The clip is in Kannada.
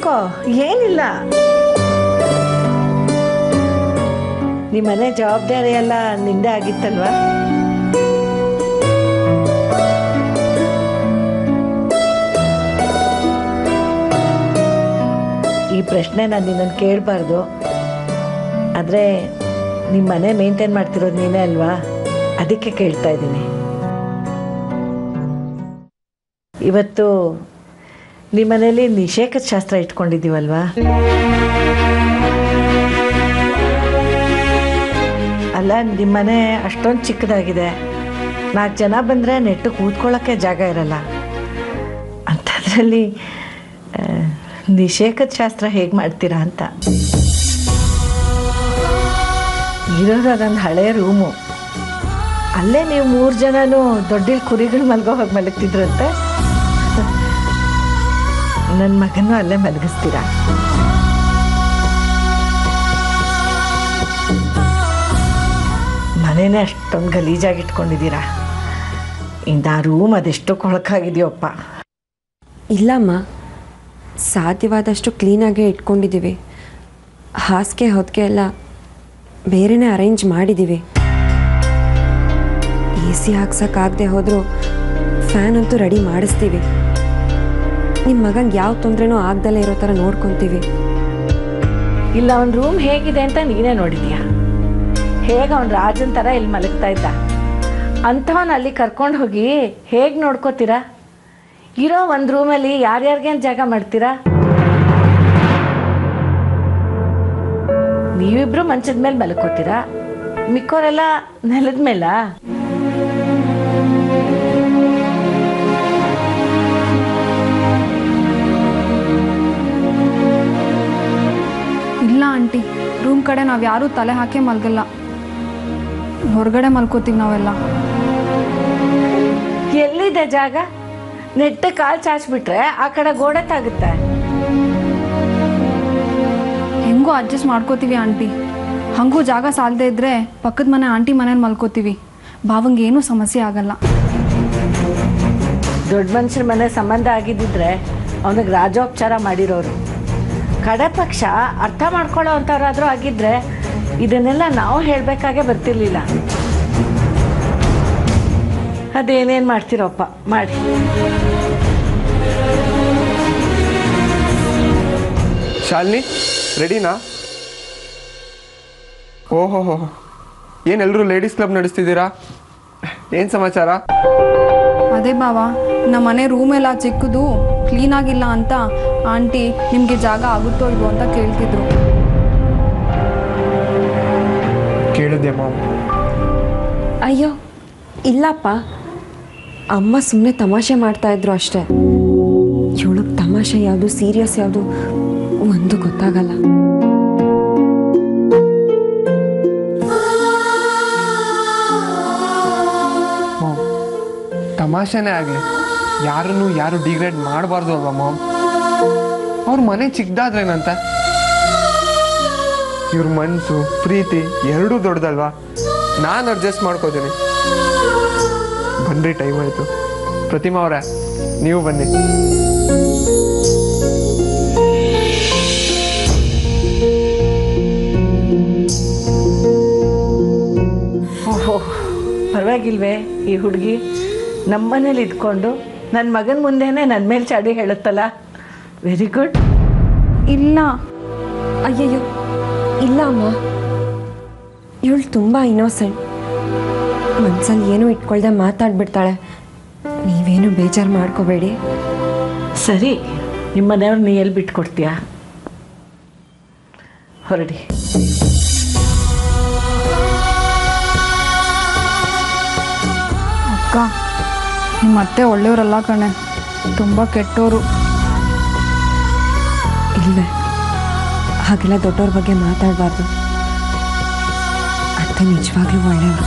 ಕೂತ್ಕೋ, ಏನಿಲ್ಲ. ನಿಮ್ಮನೆ ಜವಾಬ್ದಾರಿ ಎಲ್ಲ ನಿಂದೆ ಆಗಿತ್ತಲ್ವಾ? ಈ ಪ್ರಶ್ನೆ ನಾನು ನಿನ್ನನ್ನು ಕೇಳಬಾರ್ದು, ಆದರೆ ನಿಮ್ಮ ಮನೆ ಮೇಂಟೈನ್ ಮಾಡ್ತಿರೋದು ನೀನೇ ಅಲ್ವಾ, ಅದಕ್ಕೆ ಕೇಳ್ತಾ ಇದ್ದೀನಿ. ಇವತ್ತು ನಿಮ್ಮ ಮನೇಲಿ ನಿಷೇಕದ ಶಾಸ್ತ್ರ ಇಟ್ಕೊಂಡಿದ್ದೀವಲ್ವಾ? ಅಲ್ಲ, ನಿಮ್ಮನೆ ಅಷ್ಟೊಂದು ಚಿಕ್ಕದಾಗಿದೆ, 4 ಜನ ಬಂದರೆ ನೆಟ್ಟು ಕೂತ್ಕೊಳ್ಳೋಕ್ಕೆ ಜಾಗ ಇರಲ್ಲ. ಅಂಥದ್ರಲ್ಲಿ ನಿಷೇಕದ ಶಾಸ್ತ್ರ ಹೇಗೆ ಮಾಡ್ತೀರಾ ಅಂತ. ಇರೋದು ಅದೊಂದು ಹಳೆಯ ರೂಮು, ಅಲ್ಲೇ ನೀವು 3 ಜನನೂ ದೊಡ್ಡ ಕುರಿಗಳು ಮಲಗೋ ಹೋಗಿ ಮಲಗ್ತಿದ್ರಂತೆ. ನನ್ನ ಮಗನೂ ಅಲ್ಲೇ ಮಲಗಿಸ್ತೀರಾ? ಮನೇನೇ ಅಷ್ಟೊಂದು ಗಲೀಜಾಗಿ ಇಟ್ಕೊಂಡಿದ್ದೀರಾ. ಇಂದ ರೂಮ್ ಅದೆಷ್ಟು ಕೊಳಕಾಗಿದೆಯಪ್ಪ. ಇಲ್ಲಮ್ಮ, ಸಾಧ್ಯವಾದಷ್ಟು ಕ್ಲೀನಾಗೇ ಇಟ್ಕೊಂಡಿದ್ದೀವಿ. ಹಾಸಿಗೆ ಹೊತ್ತಿಗೆ ಎಲ್ಲ ಬೇರೆನೇ ಅರೇಂಜ್ ಮಾಡಿದ್ದೀವಿ. AC ಹಾಕ್ಸೋಕ್ಕಾಗದೆ ಹೋದರೂ ಫ್ಯಾನ್ ಅಂತೂ ರೆಡಿ ಮಾಡಿಸ್ತೀವಿ. ನಿಮ್ಮ ಮಗಂಗೆ ಯಾವ ತೊಂದರೆನೂ ಆಗ್ದಲೇ ಇರೋ ಥರ ನೋಡ್ಕೊತೀವಿ. ಇಲ್ಲ, ಅವನ ರೂಮ್ ಹೇಗಿದೆ ಅಂತ ನೀನೇ ನೋಡಿದ್ಯಾ? ಹೇಗೆ ಅವನು ರಾಜನ ಥರ ಇಲ್ಲಿ ಮಲಗ್ತಾ ಇದ್ದ, ಅಂಥವನ್ನ ಅಲ್ಲಿ ಕರ್ಕೊಂಡು ಹೋಗಿ ಹೇಗೆ ನೋಡ್ಕೋತೀರಾ? ಇರೋ ಒಂದು ರೂಮಲ್ಲಿ ಯಾರ್ಯಾರಿಗೇನು ಜಾಗ ಮಾಡ್ತೀರಾ? ನೀವಿಬ್ರು ಮಂಚದ ಮೇಲೆ ಮಲ್ಕೋತೀರಾ, ಮಿಕ್ಕೋರೆಲ್ಲ ನೆಲದ ಮೇಲ? ಇಲ್ಲ ಆಂಟಿ, ರೂಮ್ ಕಡೆ ನಾವು ಯಾರೂ ತಲೆ ಹಾಕೇ ಮಲ್ಗಲ್ಲ, ಹೊರಗಡೆ ಮಲ್ಕೋತೀವಿ ನಾವೆಲ್ಲ. ಎಲ್ಲಿದೆ ಜಾಗ? ನೆಟ್ಟ ಕಾಲು ಚಾಚ್ಬಿಟ್ರೆ ಆ ಕಡೆ ಗೋಡೆ ತಾಗುತ್ತೆ. ಹೆಂಗೂ ಅಡ್ಜಸ್ಟ್ ಮಾಡ್ಕೋತೀವಿ ಆಂಟಿ. ಹಾಗೂ ಜಾಗ ಸಾಲದೇ ಇದ್ದರೆ ಪಕ್ಕದ ಮನೆ ಆಂಟಿ ಮನೇಲಿ ಮಲ್ಕೋತೀವಿ. ಭಾವಂಗೆ ಏನೂ ಸಮಸ್ಯೆ ಆಗಲ್ಲ. ದೊಡ್ಡ ಮನುಷ್ಯರ ಮನೆ ಸಂಬಂಧ ಆಗಿದ್ದಿದ್ರೆ ಅವನಿಗೆ ರಾಜೋಪಚಾರ ಮಾಡಿರೋರು. ಕಡೆ ಪಕ್ಷ ಅರ್ಥ ಮಾಡ್ಕೊಳ್ಳೋ ಅಂಥವ್ರಾದರೂ ಆಗಿದ್ದರೆ ಇದನ್ನೆಲ್ಲ ನಾವು ಹೇಳಬೇಕಾಗೆ ಬರ್ತಿರ್ಲಿಲ್ಲ. ಅದೇನೇನು ಮಾಡ್ತಿರೋಪ್ಪ ಮಾಡಿ. ಶಾಲಿನಿ, ರೆಡಿನಾ? ಓಹೋ, ಏನೆಲ್ಲರೂ ಲೇಡೀಸ್ ಕ್ಲಬ್ ನಡೆಸ್ತಿದ್ದೀರಾ? ಏನು ಸಮಾಚಾರ? ಅದೇ ಬಾವ, ನಮ್ಮ ಮನೆ ರೂಮೆಲ್ಲ ಚಿಕ್ಕದು, ಕ್ಲೀನಾಗಿಲ್ಲ ಅಂತ ಆಂಟಿ ನಿಮಗೆ ಜಾಗ ಆಗುತ್ತೋ ಇಲ್ವೋ ಅಂತ ಕೇಳ್ತಿದ್ರು. ಕೇಳಿದ್ದೆ ಮಾಮ್. ಅಯ್ಯೋ ಇಲ್ಲಪ್ಪ, ಅಮ್ಮ ಸುಮ್ಮನೆ ತಮಾಷೆ ಮಾಡ್ತಾಯಿದ್ರು ಅಷ್ಟೇ. ಇವಳಿಗೆ ತಮಾಷೆ ಯಾವುದು ಸೀರಿಯಸ್ ಯಾವುದು ಒಂದು ಗೊತ್ತಾಗಲ್ಲ. ಮಾಮ್, ತಮಾಷೆನೇ ಆಗಲಿ, ಯಾರು ಡಿಗ್ರೇಡ್ ಮಾಡಬಾರ್ದು ಅಲ್ವಾ ಮಾಮ್? ಅವ್ರ ಮನೆ ಚಿಕ್ಕದಾದ್ರೇನಂತ? ಇವ್ರ ಮನಸ್ಸು ಪ್ರೀತಿ ಎರಡೂ ದೊಡ್ಡದಲ್ವಾ? ನಾನು ಅಡ್ಜಸ್ಟ್ ಮಾಡ್ಕೋತೀನಿ. ಬನ್ರಿ, ಟೈಮ್ ಆಯಿತು. ಪ್ರತಿಮಾ ಅವರೇ, ನೀವು ಬನ್ನಿ. ಓಹೋ, ಪರವಾಗಿಲ್ವೇ ಈ ಹುಡುಗಿ ನಮ್ಮನೇಲಿ ಇದ್ಕೊಂಡು ನನ್ನ ಮಗನ ಮುಂದೆನೇ ನನ್ನ ಮೇಲೆ ಚಾಡಿ ಹೇಳುತ್ತಲ್ಲ. Very good. ಇಲ್ಲ, ಅಯ್ಯಯ್ಯೋ ಇಲ್ಲ ಅಮ್ಮ, ಇವಳು ತುಂಬ ಇನ್ನೋಸೆಂಟ್. ಮನ್ಸಲ್ಲಿ ಏನೂ ಇಟ್ಕೊಳ್ದೆ ಮಾತಾಡ್ಬಿಡ್ತಾಳೆ. ನೀವೇನು ಬೇಜಾರು ಮಾಡ್ಕೋಬೇಡಿ. ಸರಿ, ನಿಮ್ಮನೆಯವ್ರು ನೀ ಎಲ್ಲಿ ಬಿಟ್ಕೊಡ್ತೀಯಾ? ಹೊರಡಿ. ಅಕ್ಕ, ನಿಮ್ಮ ಅತ್ತೆ ಒಳ್ಳೆಯವರಲ್ಲ ಕಣೆ, ತುಂಬ ಕೆಟ್ಟವರು. ಇಲ್ವೇ, ಹಾಗೆಲ್ಲ ದೊಡ್ಡವ್ರ ಬಗ್ಗೆ ಮಾತಾಡಬಾರ್ದು. ಅತ್ತೆ ನಿಜವಾಗ್ಲೂ ಒಳ್ಳೆಯವರು.